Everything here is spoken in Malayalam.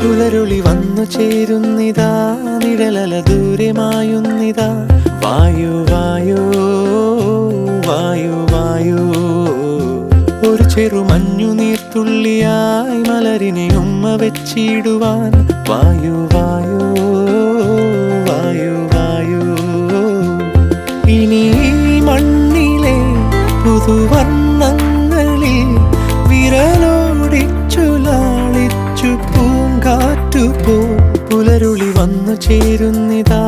പുലരുളി വന്നു ചേരുന്നിതാ, നിഴലല ദൂരെ മായുന്നിതാ. വായു വായു വായു വായു, ഒരു ചെറു മഞ്ഞു നീർത്തുള്ളിയായി മലരിനെ ഉമ്മ വെച്ചിടുവാൻ. വായു വായു വായു വായു, ഇനി മണ്ണിലെ പുതുവർണ്ണങ്ങളിൽ വിരലോടിച്ചു ലാളിച്ചു പൂങ്കാറ്റുപോ. പുലരുളി വന്നു ചേരുന്നിതാ,